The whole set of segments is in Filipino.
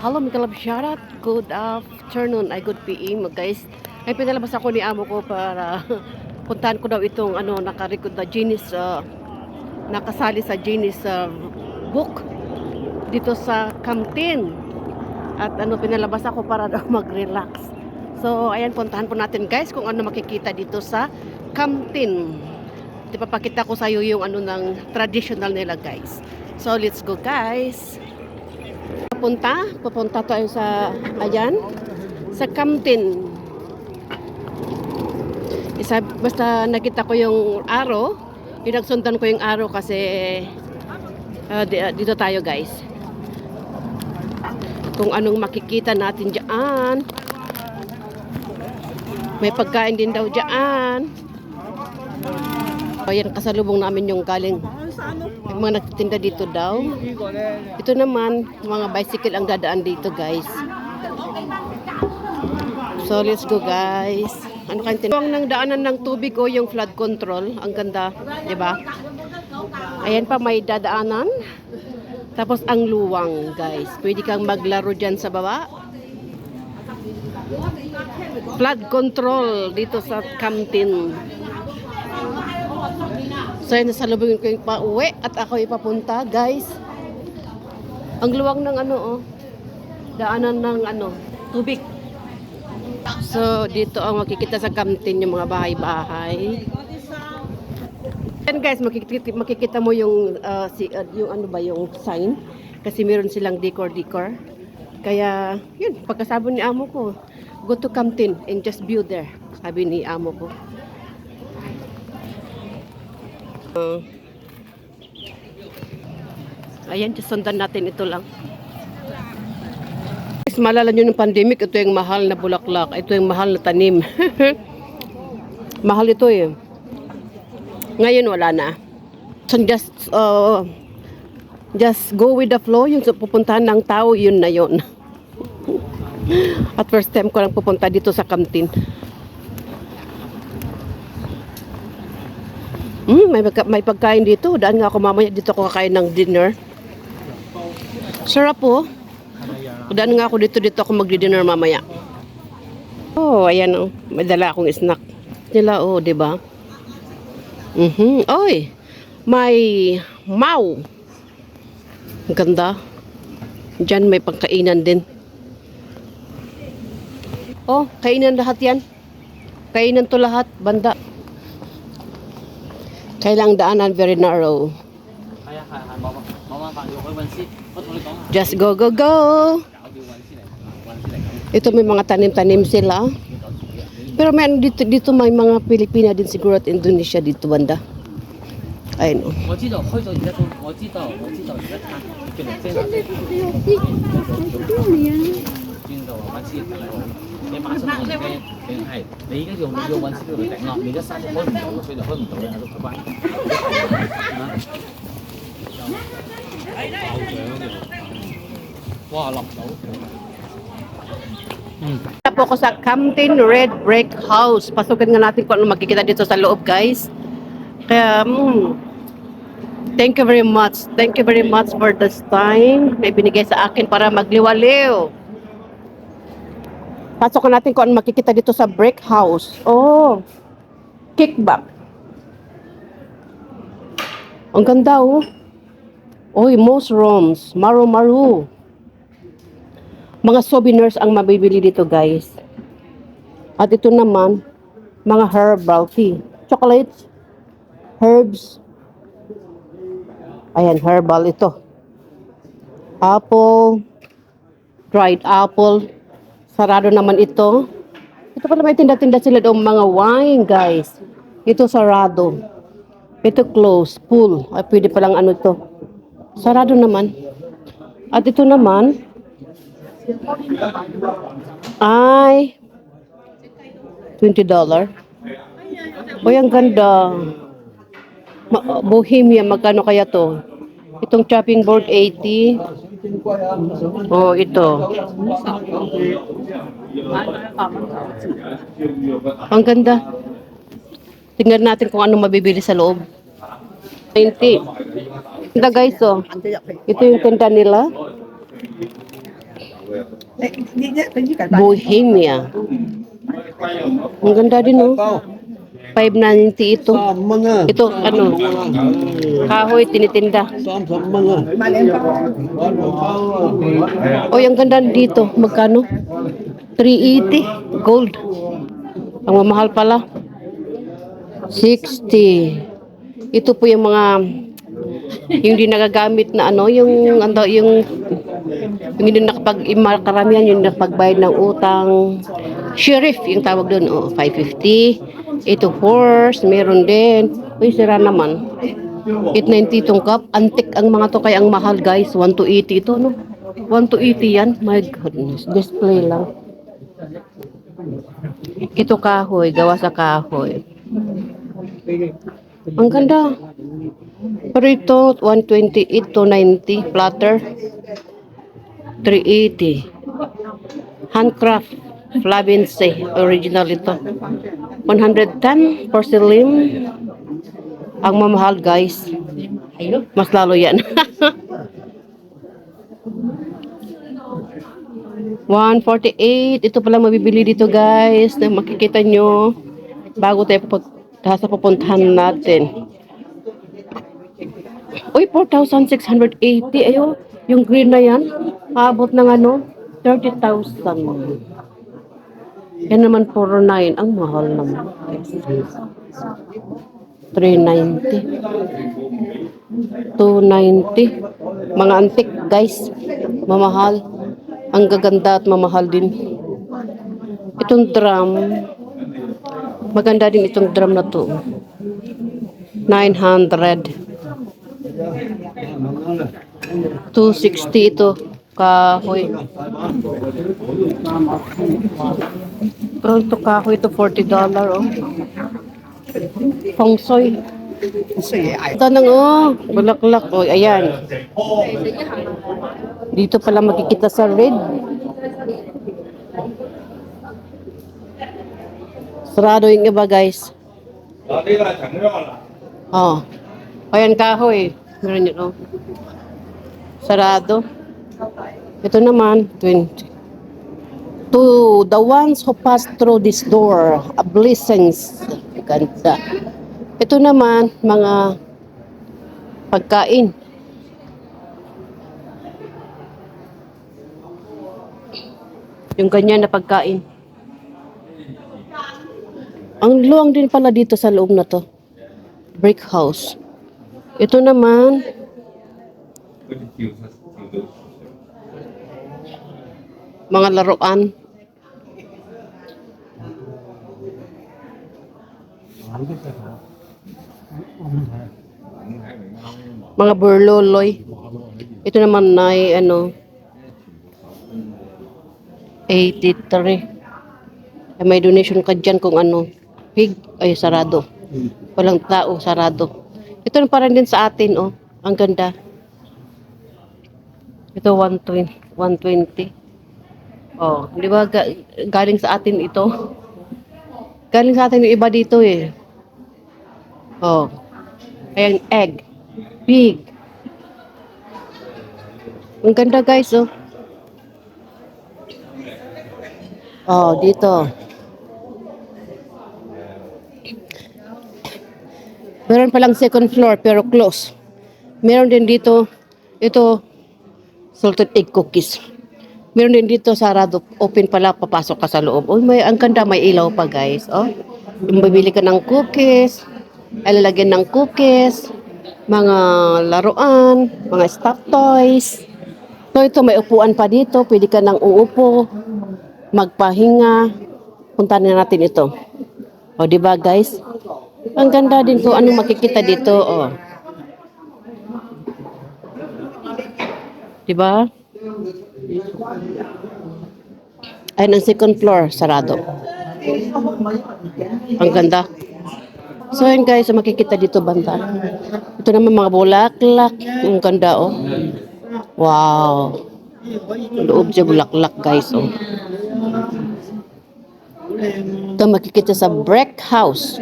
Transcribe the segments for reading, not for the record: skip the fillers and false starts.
Hello, mga kalab, shoutout. Good afternoon, ay good PM, guys. Ay pinalabas ako ni amo ko para puntahan ko daw itong nakarecord na Guinness, nakasali sa Guinness book dito sa Camtin. At pinalabas ako para daw mag-relax. So, ayan, puntahan po natin, guys, kung ano makikita dito sa Camtin. Ipapakita ko sa iyo yung ng traditional nila, guys. So, let's go, guys. Pupunta tayo sa sa Camtin. Basta nakita ko yung araw, pinagsundan ko yung araw kasi dito tayo, guys. Kung anong makikita natin diyan. May pagkain din daw diyan. Ayan, kasalubong namin yung galing. May mga nagtitinda dito daw. Ito naman, mga bicycle ang dadaan dito, guys. So, let's go, guys. Ano kayong tinawag ng daanan ng tubig o yung flood control? Ang ganda, di ba? Ayan pa, may dadaanan. Tapos, ang luwang, guys. Pwede kang maglaro dyan sa baba. Flood control dito sa Camtin. So, yun, nasalubungin ko yung pauwi at ako ipapunta, guys. Ang luwang ng daanan ng tubig. So, dito ang makikita sa Camtin yung mga bahay-bahay. And guys, makikita mo yung yung sign kasi meron silang decor. Kaya, yun, pagkasabon ni amo ko, go to Camtin and just view there, sabi ni amo ko. Ayan, sundan natin ito lang. Malala nyo ng pandemic, ito yung mahal na bulaklak, ito yung mahal na tanim. Mahal ito eh. Ngayon wala na. So just go with the flow, yung pupuntahan ng tao, yun na yun. At first time ko lang pupunta dito sa Camtin. May pagkain dito. Daan nga ako mamaya. Dito ako kakain ng dinner. Sarap po. Daan nga ako dito ako magdi-dinner mamaya. Oh, ayan oh. May dala akong snack. Nila oh, 'di ba? Oy. May mau. Ang ganda. Diyan may pagkainan din. Oh, kainan lahat 'yan. Kainan to lahat, banda. Kailang daanan very narrow. Just go. Ito may mga tanim-tanim sila. Pero may dito may mga Pilipina din siguro at Indonesia dito banda. Ayun. Tapo ko sa Camtin Red Brick House. Pasukin nga natin kung ano makikita dito sa loob, guys. Kaya, thank you very much. Thank you very much for this time na ibinigay sa akin para magliwaliw. Pasok natin kung ano makikita dito sa brick house. Oh, kickback. Ang ganda oh. Oy, mushrooms, maru-maru. Mga souvenirs ang mabibili dito, guys. At ito naman, mga herbal tea. Chocolates, herbs. Ayan, herbal ito. Apple, dried apple. Sarado naman ito. Ito pala may tinda-tinda sila doon mga wine, guys. Ito sarado. Ito close, full. Ay, pwede palang ito. Sarado naman. At ito naman ay $20. Uy, ang ganda. Bohemia, magkano kaya to? Itong chopping board, 80. Oh, ito. Ang ganda. Tingnan natin kung ano mabibili sa loob. 90. Ito guys, oh. Ito yung tinta nila. Bohemia. Ang ganda din, no? 590 ito. Ito, ano? Kahoy, tinitinda. Oy, ang ganda dito. Magkano? 380. Gold. Ang mamahal pala. 60. Ito po yung mga yung di nagagamit na ano, yung hindi karamihan yung nakapagbayad ng utang. Sheriff, yung tawag doon, 550. Ito horse, meron din. Uy, sira naman. 890 itong cup. Antik ang mga to, kaya ang mahal guys. 1 to 80 ito, no? 1 to 80 yan. My goodness. Display lang. Ito kahoy, gawa sa kahoy. Ang ganda. Pero ito, 128 to 90. Platter. 380. Handcraft. Flavince. Original ito. 110. Porcelain. Ang mamahal guys. Mas lalo yan. 148. Ito pala mabibili dito guys. Na makikita nyo. Bago tayo sa pupuntahan natin. Uy, 4,680. Ayo, yung green na yan. Abot ng ano? 30,000. Yan naman 409. Ang mahal naman. 390. 290. Mga antik guys. Mamahal. Ang gaganda at mamahal din. Itong drum. Maganda din itong drum na to. 900. 260 ito. Kahoy. Pero ito kahoy ito $40 oh. Feng Shui. Ito nang bulaklak oh. Ayan. Dito pala makikita sa red. Sarado yung iba guys. Oh. Ayan kahoy. Meron yun oh. Sarado. Ito naman 20. To the ones who pass through this door, a blessings. Ganda. Ito naman mga pagkain. Yung ganyan na pagkain. Ang luwang din pala dito sa loob na to. Brick house. Ito naman mga laruan. Mga burloloy. Ito naman ay 83. May donation ka dyan kung ano. Pig, ay sarado. Walang tao, sarado. Ito na parang din sa atin, oh. Ang ganda. Ito 120. Oh, di ba galing sa atin ito? Galing sa atin yung iba dito eh. Oh. Ayan, egg. Pig. Ang ganda guys, oh. Oh, dito. Meron palang second floor pero close. Meron din dito, ito, salted egg cookies. Meron din dito sarado, open pala, papasok ka sa loob. Oh, ang ganda, may ilaw pa guys. Oh, yung bibili ka ng cookies, alalagyan ng cookies, mga laruan, mga stuffed toys. So ito, may upuan pa dito, pwede ka nang uupo, magpahinga. Punta na natin ito. O, di ba guys? Ang ganda din kung anong makikita dito, oh. Di ba? Ayun ang second floor, sarado. Ang ganda. So yun guys, makikita dito banda. Ito naman mga bulaklak. Ang ganda, oh. Wow. Loob siya bulaklak guys, oh. Ito makikita sa brick house.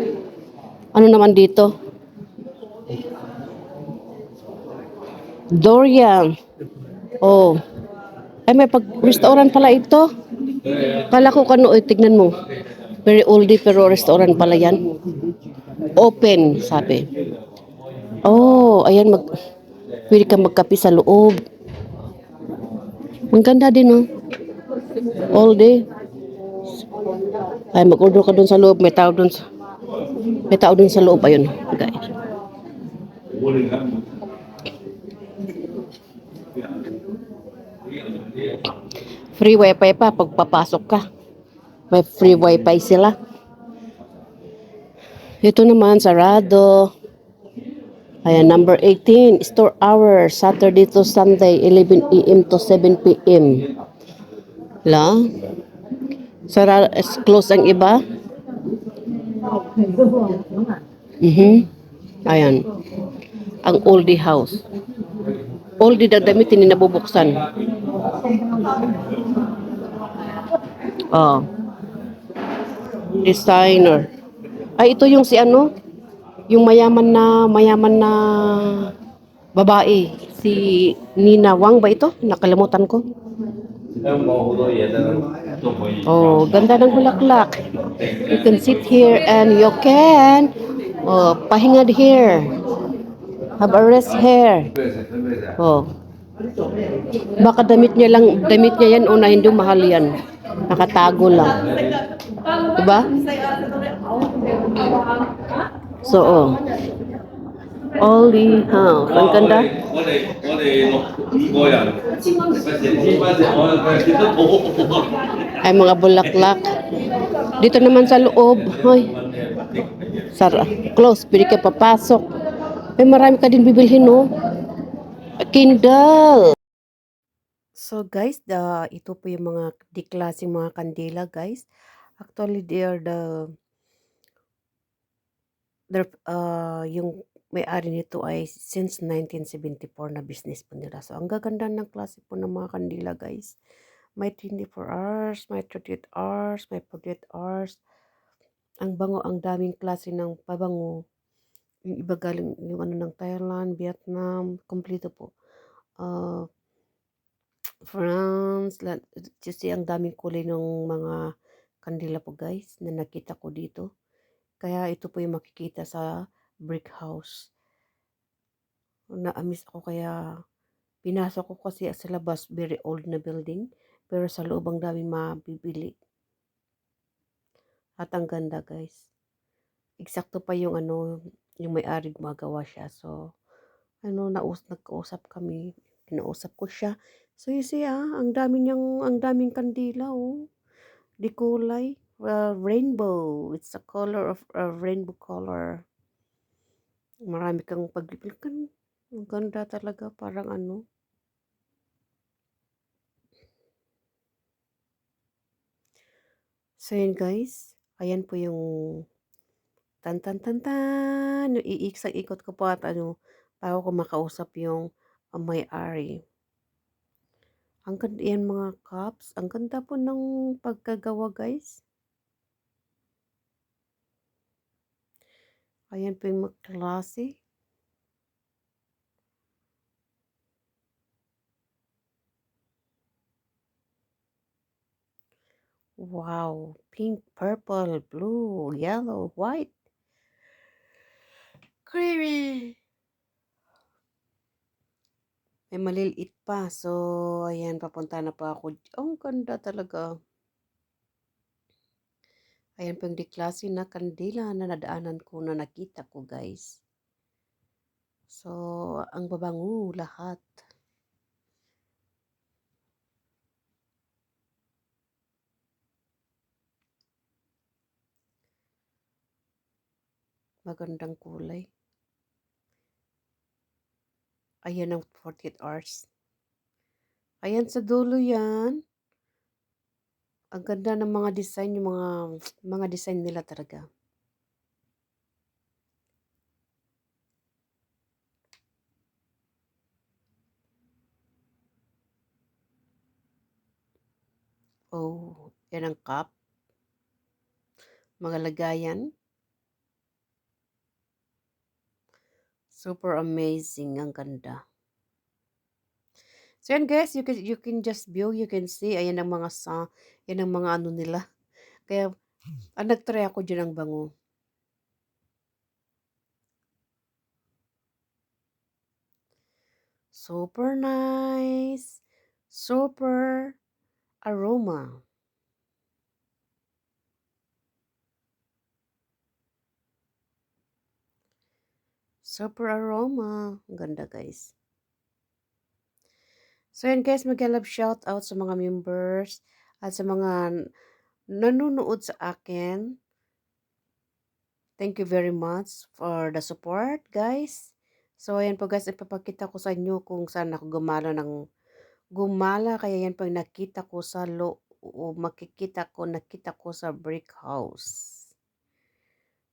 Ano naman dito? Dorian. Oh. Ay, may pag-restaurant pala ito. Kala ko kano, tignan mo. Very oldie pero restaurant pala yan. Open, sabi. Oh, ayan, pwede ka magkape sa loob. Ang ganda din, oh. All day. Ay, mag-order ka dun sa loob. May tao dun sa loob. Ayun, guys. Free wifi pa pag papasok ka. May free wifi sila. Ito naman, sarado. Ayan, number 18, store hours, Saturday to Sunday, 11 a.m. to 7 p.m. La? Close ang iba. Ayan, ang oldie house. Oldie na damit, hindi nabubuksan. Oh, designer. Ay, ito yung si ano? Yung mayaman na babae. Si Nina Wang ba ito? Nakalimutan ko. Oh, ganda ng bulaklak. You can sit here and you can pahinga here. Have a rest here. Oh, baka damit niya yan o na hindi mahal yan. Nakatago lang. Diba? So, oh. Only house. Ang ganda. Ay, mga bulaklak. Dito naman sa loob. Hoy, close. Pwede ka papasok. Ay, marami ka din bibilhin, no? Kindle. So, guys, ito po yung mga klaseng mga kandila, guys. Actually, yung may-ari nito ay since 1974 na business po nila. So, ang gaganda ng klase po ng mga kandila, guys. May 24 hours, may 38 hours, may 48 hours. Ang bango, ang daming klase ng pabango. Yung iba galing, yung ano ng Thailand, Vietnam, kompleto po. France, kasi ang daming kulay ng mga kandila po, guys, na nakita ko dito. Kaya ito po yung makikita sa brick house. Na-amiss ako kaya pinasok ko kasi sa labas, very old na building. Pero sa loob ang daming mabibili. At ang ganda, guys. Eksakto pa yung ano, yung may-ari gumagawa siya. So, nagkausap kami. Kinausap ko siya. So, you see, ang daming kandila, oh. Di kulay. Rainbow. It's a color of rainbow color. Marami kang pagpipilikan. Ang ganda talaga. Parang ano. So, yun guys. Ayan po yung tan. Yung ikot ko po at bago ko makausap yung may-ari. Ang ganda yan mga cups. Ang ganda po ng pagkagawa, guys. Ayan po yung klase. Wow. Pink, purple, blue, yellow, white. Creamy. May maliliit pa. So, ayan, papunta na pa ako. Ang ganda talaga. Ayan po yung klase na kandila na nadaanan ko na nakita ko, guys. So, ang babango lahat. Magandang kulay. Ayan ang 48 hours. Ayan sa dulo yan. Ang ganda ng mga design, yung mga design nila talaga. Oh, yan ang cup. Mga lagayan. Super amazing. Ang ganda. So yan guys, you can just view, you can see, ayan ang mga yan ang mga ano nila. Kaya nagtry ako dyan ng bango. Super nice. Super aroma. Super aroma. Ang ganda guys. So yan guys, mag-love shout out sa mga members at sa mga nanonood sa akin. Thank you very much for the support guys. So ayan po guys, ipapakita ko sa inyo kung saan ako gumala. Kaya yan pag nakita ko sa nakita ko sa brick house.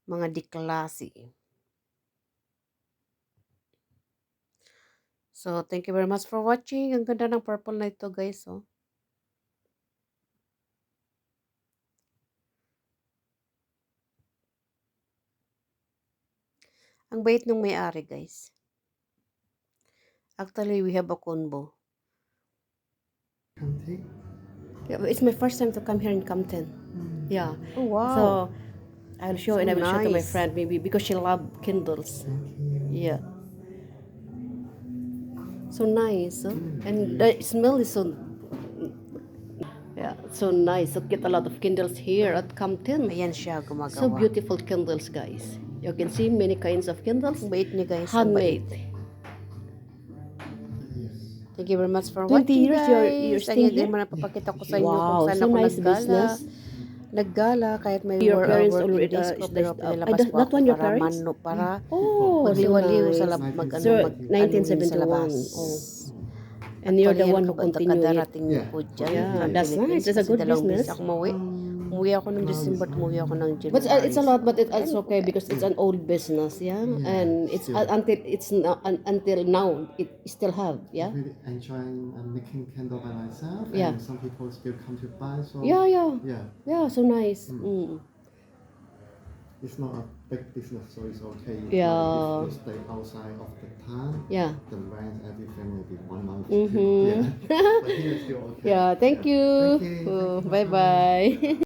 Mga diklase. So, thank you very much for watching. Ang ganda ng purple na ito, guys. Oh. Ang bait ng may-ari, guys. Actually, we have a combo. Yeah, it's my first time to come here in Compton. Yeah. Oh, wow. So, I'll show So and I will show to my nice. friend maybe because she loves Kindles. Yeah. So nice. Oh. And the smell is so so nice. So get a lot of Kindles here at Compton. Ayan siya gumagawa. So beautiful Kindles, guys. You can see many kinds of Kindles. Ang bait niya guys. Ang bait. Handmade. Thank you very much for 20 watching years guys. you're staying Ayan din here? mo napapakita ko sa inyo Wow, kung saan so ako nice business. Naggala kahit may Your parents working already, days ko is pero that- pinalabas ko that ako one your para parents? para Oh, so magliwaliw sa nice. ano, Sir, anuhin sa 1971. labas. Oh. And you're the one who continue it. Kadarating niyo po dyan. Yeah, from that's Philippines nice. It's a kasi good dalawang business. beses ako umuwi. Umuwi ako ng December, umuwi ako ng January. But it's a lot, but it's okay because it's an old business, yeah, and it's until now it still have, yeah, Really enjoying making candle by myself, Yeah. and some people still come to buy. So yeah, yeah, so nice. Mm. it's not a big business, so it's okay. Yeah. Like if you stay outside of the town, Yeah. the rent everything maybe 1 month. Mhm. Yeah, but here it's still okay. Yeah, thank you. Thank you. Bye bye.